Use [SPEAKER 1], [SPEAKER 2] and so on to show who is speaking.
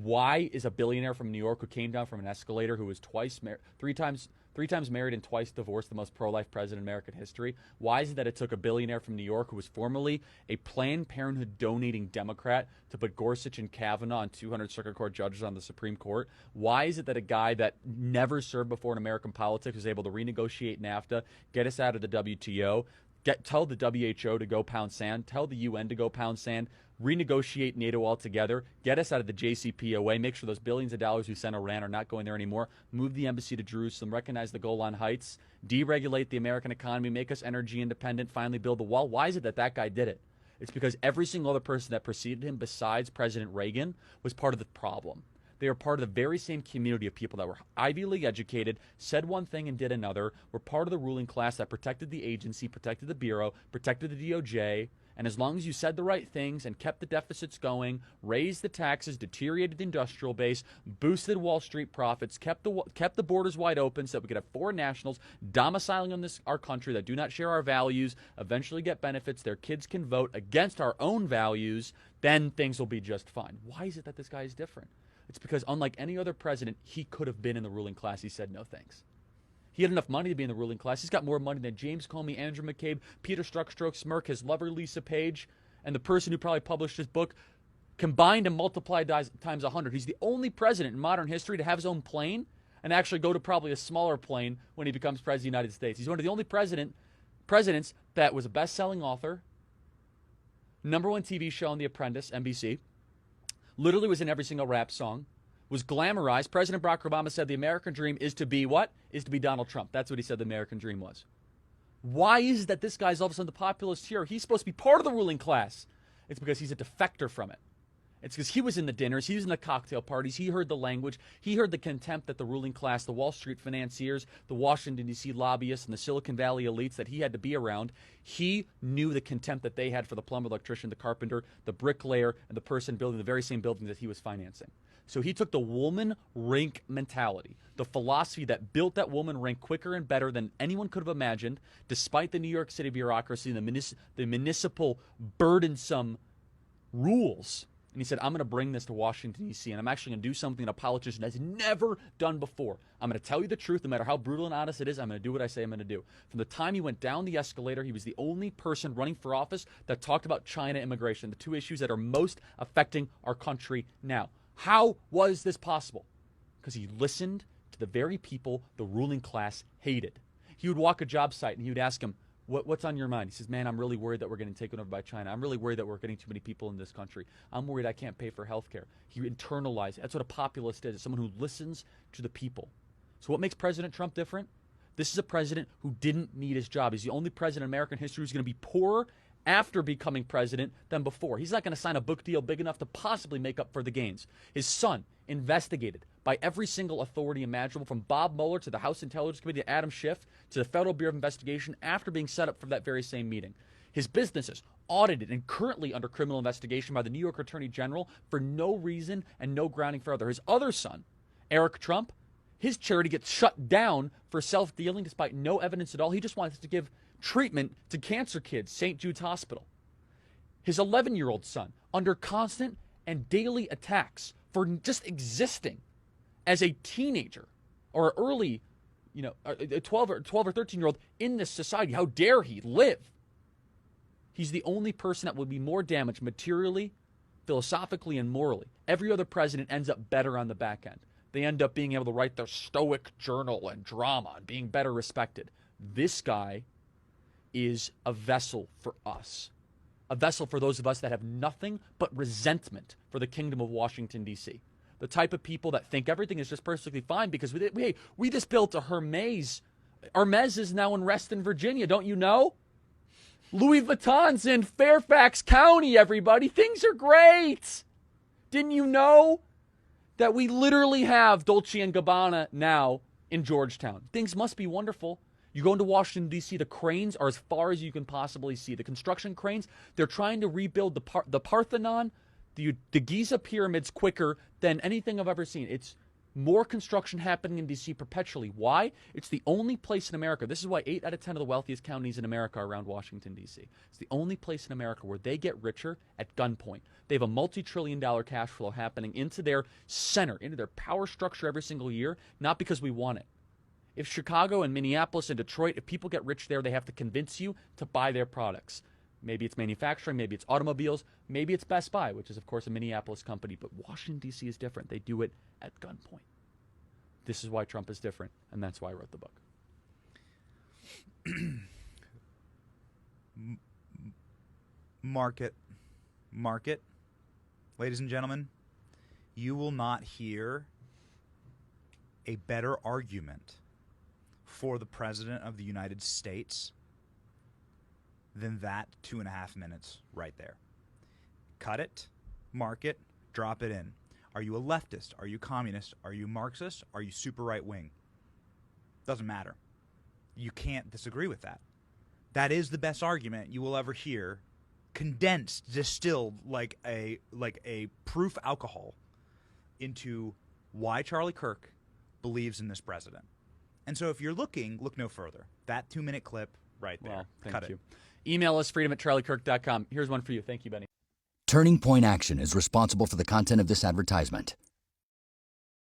[SPEAKER 1] Why is a billionaire from New York who came down from an escalator, who was three times married and twice divorced, the most pro-life president in American history? Why is it that it took a billionaire from New York who was formerly a Planned Parenthood donating Democrat to put Gorsuch and Kavanaugh and 200 Circuit Court judges on the Supreme Court? Why is it that a guy that never served before in American politics was able to renegotiate NAFTA, get us out of the WTO, tell the WHO to go pound sand, tell the UN to go pound sand, renegotiate NATO altogether, get us out of the JCPOA, make sure those billions of dollars we sent Iran are not going there anymore, move the embassy to Jerusalem, recognize the Golan Heights, deregulate the American economy, make us energy independent, finally build the wall? Why is it that that guy did it? It's because every single other person that preceded him besides President Reagan was part of the problem. They were part of the very same community of people that were Ivy League educated, said one thing and did another, were part of the ruling class that protected the agency, protected the Bureau, protected the DOJ. And as long as you said the right things and kept the deficits going, raised the taxes, deteriorated the industrial base, boosted Wall Street profits, kept the borders wide open so that we could have foreign nationals domiciling in our country that do not share our values, eventually get benefits, their kids can vote against our own values, then things will be just fine. Why is it that this guy is different? It's because unlike any other president, he could have been in the ruling class. He said no thanks. He had enough money to be in the ruling class. He's got more money than James Comey, Andrew McCabe, Peter Strzok, Smirk, his lover Lisa Page, and the person who probably published his book combined and multiplied times 100. He's the only president in modern history to have his own plane and actually go to probably a smaller plane when he becomes president of the United States. He's one of the only presidents that was a best-selling author, #1 TV show on The Apprentice, NBC, literally was in every single rap song, was glamorized. President Barack Obama said the American dream is to be what? Is to be Donald Trump. That's what he said the American dream was. Why is it that this guy's all of a sudden the populist hero? He's supposed to be part of the ruling class. It's because he's a defector from it. It's because he was in the dinners, he was in the cocktail parties, he heard the language, he heard the contempt that the ruling class, the Wall Street financiers, the Washington, D.C. lobbyists, and the Silicon Valley elites that he had to be around. He knew the contempt that they had for the plumber, electrician, the carpenter, the bricklayer, and the person building the very same building that he was financing. So he took the woman rink mentality, the philosophy that built that woman rink quicker and better than anyone could have imagined, despite the New York City bureaucracy and the municipal burdensome rules. And he said, I'm going to bring this to Washington, D.C., and I'm actually going to do something that a politician has never done before. I'm going to tell you the truth, no matter how brutal and honest it is. I'm going to do what I say I'm going to do. From the time he went down the escalator, he was the only person running for office that talked about China immigration, the two issues that are most affecting our country now. How was this possible? Because he listened to the very people the ruling class hated. He would walk a job site and he would ask them, what's on your mind? He says, man, I'm really worried that we're getting taken over by China. I'm really worried that we're getting too many people in this country. I'm worried I can't pay for health care. He internalized it. That's what a populist is. It's someone who listens to the people. So what makes President Trump different? This is a president who didn't need his job. He's the only president in American history who's going to be poorer after becoming president than before. He's not going to sign a book deal big enough to possibly make up for the gains. His son, investigated by every single authority imaginable, from Bob Mueller to the House Intelligence Committee to Adam Schiff to the Federal Bureau of Investigation, after being set up for that very same meeting. His businesses audited and currently under criminal investigation by the New York Attorney General for no reason and no grounding further. His other son, Eric Trump, his charity gets shut down for self-dealing despite no evidence at all. He just wants to give treatment to cancer kids, St. Jude's Hospital. His 11-year-old son, under constant and daily attacks for just existing as a teenager or early, a 12 or 13-year-old in this society. How dare he live? He's the only person that will be more damaged materially, philosophically, and morally. Every other president ends up better on the back end. They end up being able to write their stoic journal and drama and being better respected. This guy is a vessel for us. A vessel for those of us that have nothing but resentment for the kingdom of Washington, D.C. The type of people that think everything is just perfectly fine because we just built a Hermes. Hermes is now in Reston, Virginia. Don't you know? Louis Vuitton's in Fairfax County, everybody. Things are great. Didn't you know that we literally have Dolce & Gabbana now in Georgetown? Things must be wonderful. You go into Washington, D.C., the cranes are as far as you can possibly see. The construction cranes, they're trying to rebuild the Parthenon, the Giza pyramids quicker than anything I've ever seen. It's More construction happening in D.C. perpetually. Why? It's the only place in America. This is why 8 out of 10 of the wealthiest counties in America are around Washington, D.C. It's the only place in America where they get richer at gunpoint. They have a multi-trillion-dollar cash flow happening into their center, into their power structure every single year, not because we want it. If Chicago and Minneapolis and Detroit, if people get rich there, they have to convince you to buy their products. Maybe it's manufacturing, maybe it's automobiles, maybe it's Best Buy, which is, of course, a Minneapolis company. But Washington, D.C. is different. They do it at gunpoint. This is why Trump is different, and that's why I wrote the book.
[SPEAKER 2] Market. Ladies and gentlemen, you will not hear a better argument for the President of the United States than that 2.5 minutes right there. Cut it, mark it, drop it in. Are you a leftist? Are you communist? Are you Marxist? Are you super right-wing? Doesn't matter. You can't disagree with that. That is the best argument you will ever hear, condensed, distilled like a proof alcohol into why Charlie Kirk believes in this president. And so if you're looking, look no further. That 2-minute clip right there.
[SPEAKER 1] Well, thank
[SPEAKER 2] Cut
[SPEAKER 1] you.
[SPEAKER 2] it.
[SPEAKER 1] Email us, freedom@charliekirk.com. Here's one for you. Thank you, Benny.
[SPEAKER 3] Turning Point Action is responsible for the content of this advertisement.